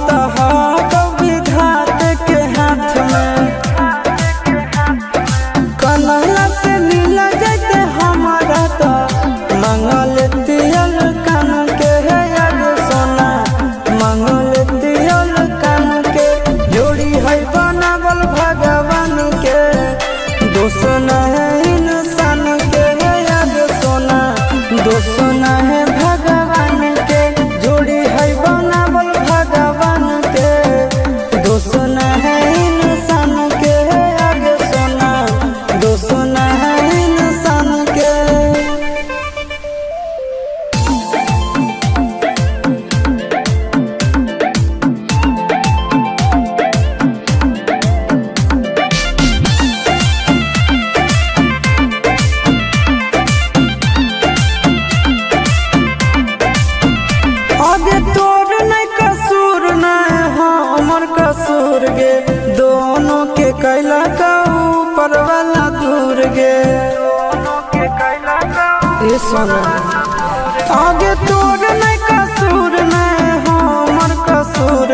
तो विधात के हाथ में कन्हैया से मिल जाते हमारा तो मंगल तियल कान के है याद सोना मंगल तियल कान के जोड़ी है बनावल भगवान के दोष न है इंसान के है याद सोना दोष न है भगवान के जोड़ी है बनावल भगवान के दोष न है इंसान के है याद सोना दोष न है इंसान के। आगे तोर नहीं कसूर नहीं हमर कसूर गे दोनों के कैला का ऊपर वाला दूर गे ए सोना आगे तोर नहीं कसूर नहीं हमर कसूर